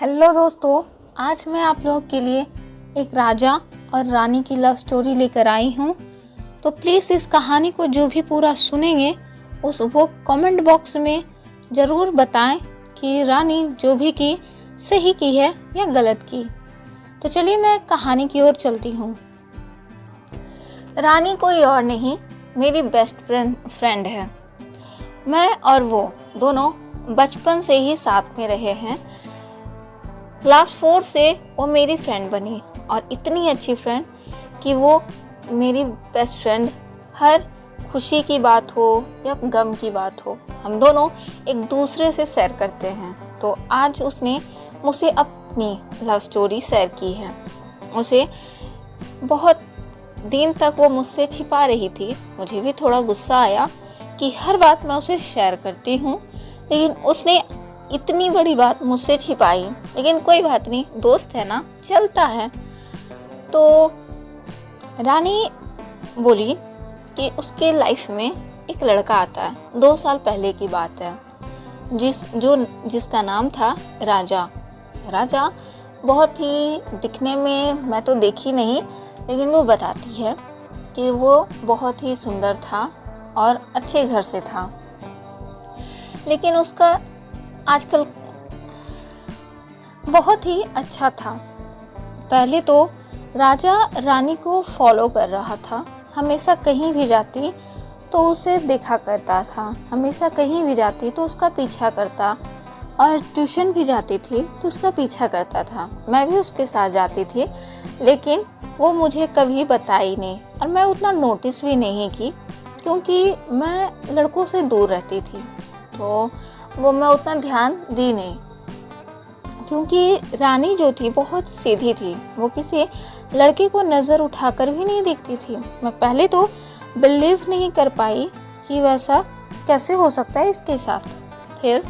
Hello दोस्तों, आज मैं आप लोगों के लिए एक राजा और रानी की लव स्टोरी लेकर आई हूँ। तो प्लीज़ इस कहानी को जो भी पूरा सुनेंगे वो कमेंट बॉक्स में ज़रूर बताएं कि रानी जो भी की सही की है या गलत की। तो चलिए मैं कहानी की ओर चलती हूँ। रानी कोई और नहीं, मेरी बेस्ट फ्रेंड है। मैं और वो दोनों बचपन से ही साथ में रहे हैं। क्लास 4 से वो मेरी फ्रेंड बनी और इतनी अच्छी फ्रेंड कि वो मेरी बेस्ट फ्रेंड। हर खुशी की बात हो या गम की बात हो, हम दोनों एक दूसरे से शेयर करते हैं। तो आज उसने मुझसे अपनी लव स्टोरी शेयर की है। उसे बहुत दिन तक वो मुझसे छिपा रही थी। मुझे भी थोड़ा गुस्सा आया कि हर बात मैं उसे शेयर करती हूँ, लेकिन उसने इतनी बड़ी बात मुझसे छिपाई। लेकिन कोई बात नहीं, दोस्त है ना, चलता है। तो रानी बोली कि उसके लाइफ में एक लड़का आता है। 2 साल पहले की बात है, जिसका नाम था राजा। राजा बहुत ही दिखने में, मैं तो देखी नहीं, लेकिन वो बताती है कि वो बहुत ही सुंदर था और अच्छे घर से था। लेकिन उसका आजकल बहुत ही अच्छा था। पहले तो राजा रानी को फॉलो कर रहा था। हमेशा कहीं भी जाती तो उसे देखा करता था, हमेशा कहीं भी जाती तो उसका पीछा करता, और ट्यूशन भी जाती थी तो उसका पीछा करता था। मैं भी उसके साथ जाती थी, लेकिन वो मुझे कभी बताई नहीं और मैं उतना नोटिस भी नहीं की, क्योंकि मैं लड़कों से दूर रहती थी। तो वो मैं उतना ध्यान दी नहीं, क्योंकि रानी जो थी बहुत सीधी थी। वो किसी लड़के को नज़र उठाकर भी नहीं देखती थी। मैं पहले तो बिलीव नहीं कर पाई कि वैसा कैसे हो सकता है इसके साथ। फिर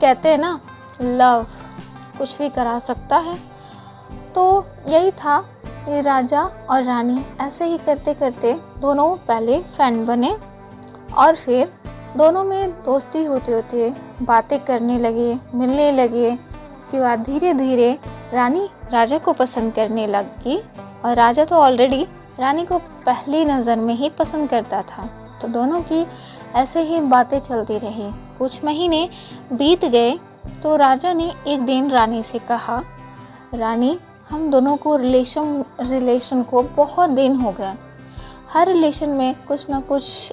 कहते हैं ना, लव कुछ भी करा सकता है। तो यही था कि राजा और रानी ऐसे ही करते करते दोनों पहले फ्रेंड बने, और फिर दोनों में दोस्ती होते होते बातें करने लगे, मिलने लगे। उसके बाद धीरे धीरे रानी राजा को पसंद करने लगी, और राजा तो ऑलरेडी रानी को पहली नज़र में ही पसंद करता था। तो दोनों की ऐसे ही बातें चलती रही। कुछ महीने बीत गए तो राजा ने एक दिन रानी से कहा, रानी, हम दोनों को रिलेशन को बहुत दिन हो गए। हर रिलेशन में कुछ ना कुछ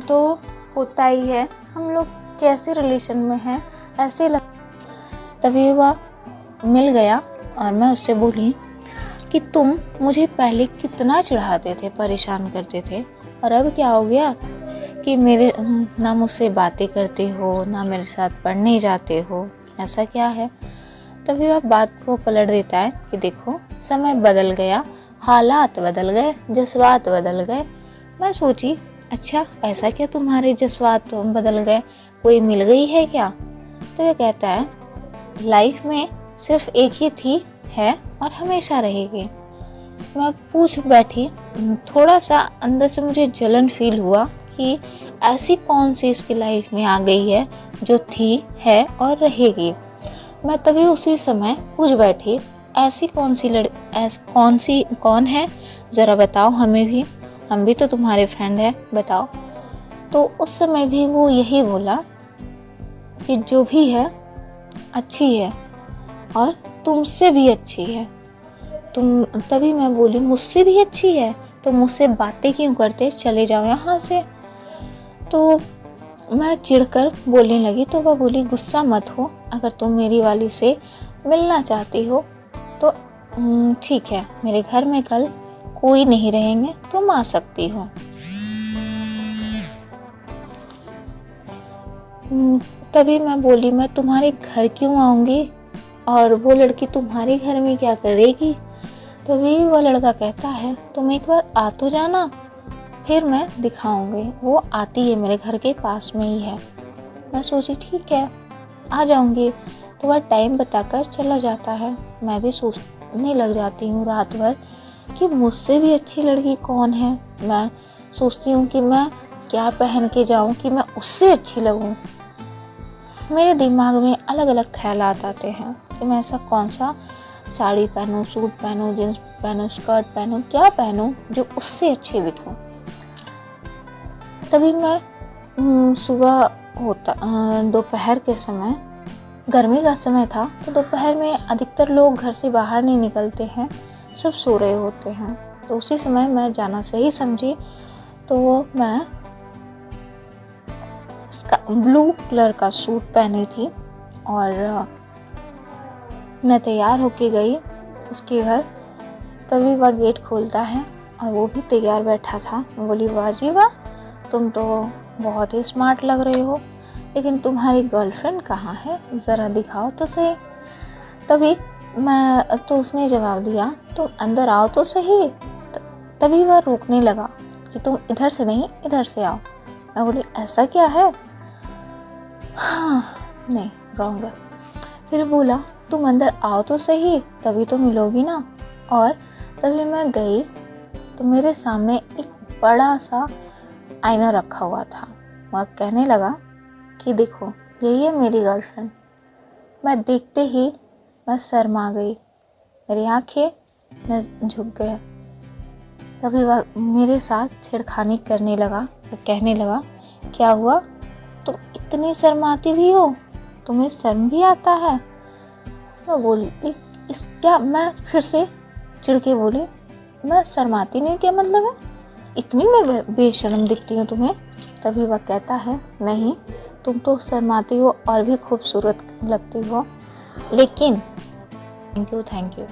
तो होता ही है। हम लोग कैसे रिलेशन में हैं ऐसे तभी वह मिल गया और मैं उससे बोली कि तुम मुझे पहले कितना चिढ़ाते थे, परेशान करते थे, और अब क्या हो गया कि मेरे ना मुझसे बातें करते हो, ना मेरे साथ पढ़ने जाते हो, ऐसा क्या है। तभी वह बात को पलट देता है कि देखो, समय बदल गया, हालात बदल गए, जज्बात बदल गए। मैं सोची, अच्छा ऐसा क्या तुम्हारे जज्बात बदल गए, कोई मिल गई है क्या। तो वह कहता है, लाइफ में सिर्फ एक ही थी, है और हमेशा रहेगी। मैं पूछ बैठी, थोड़ा सा अंदर से मुझे जलन फील हुआ कि ऐसी कौन सी इसकी लाइफ में आ गई है जो थी, है और रहेगी। मैं तभी उसी समय पूछ बैठी, ऐसी कौन सी कौन है, ज़रा बताओ हमें भी, हम भी तो तुम्हारे फ्रेंड हैं, बताओ। तो उस समय भी वो यही बोला कि जो भी है अच्छी है और तुमसे भी अच्छी है। तभी मैं बोली, मुझसे भी अच्छी है तो मुझसे बातें क्यों करते, चले जाओ यहाँ से। तो मैं चिढ़कर बोलने लगी। तो वह बोली, गुस्सा मत हो, अगर तुम मेरी वाली से मिलना चाहती हो तो ठीक है, मेरे घर में कल कोई नहीं रहेंगे, तुम आ सकती हो। तभी मैं बोली, मैं तुम्हारे घर क्यों आऊँगी, और वो लड़की तुम्हारे घर में क्या करेगी। तभी वह लड़का कहता है, तुम एक बार आ तो जाना, फिर मैं दिखाऊंगी। वो आती है, मेरे घर के पास में ही है। मैं सोची ठीक है, आ जाऊंगी। तो वह टाइम बताकर चला जाता है। मैं भी सोचने लग जाती हूँ रात भर कि मुझसे भी अच्छी लड़की कौन है। मैं सोचती हूँ कि मैं क्या पहन के जाऊँ कि मैं उससे अच्छी लगूँ। मेरे दिमाग में अलग अलग ख्यालात आते हैं। कि मैं ऐसा कौन सा साड़ी पहनूं, सूट पहनूं, जींस पहनूं, स्कर्ट पहनूं, क्या पहनूं जो उससे अच्छी दिखूं। तभी मैं सुबह दोपहर के समय, गर्मी का समय था, तो दोपहर में अधिकतर लोग घर से बाहर नहीं निकलते हैं, सब सो रहे होते हैं। तो उसी समय मैं जाना सही समझी, तो मैं ब्लू कलर का सूट पहनी थी और मैं तैयार होके गई उसके घर। तभी वह गेट खोलता है और वो भी तैयार बैठा था। मैं बोली, वाह जी वाह, तुम तो बहुत ही स्मार्ट लग रहे हो, लेकिन तुम्हारी गर्लफ्रेंड कहाँ है, ज़रा दिखाओ तो सही। तभी तो उसने जवाब दिया, तुम अंदर आओ तो सही। तभी वह रोकने लगा कि तुम इधर से नहीं, इधर से आओ। मैं बोली, ऐसा क्या है? हाँ, नहीं, रॉन्ग है। फिर बोला, तुम अंदर आओ तो सही, तभी तो मिलोगी ना। और तभी मैं गई तो मेरे सामने एक बड़ा सा आईना रखा हुआ था। वह कहने लगा कि देखो, यही है मेरी गर्लफ्रेंड। मैं देखते ही मैं शर्मा गई, मेरी आंखें मैं झुक गए। तभी वह मेरे साथ छेड़खानी करने लगा, तो कहने लगा, क्या हुआ, तुम इतनी शर्माती भी हो, तुम्हें शर्म भी आता है? मैं बोली, इस क्या, मैं फिर से चिढ़ के बोली, मैं शर्माती नहीं, क्या मतलब है, इतनी मैं बेशर्म दिखती हूँ तुम्हें? तभी वह कहता है, नहीं, तुम तो शर्माती हो और भी खूबसूरत लगती हो, लेकिन थैंक यू।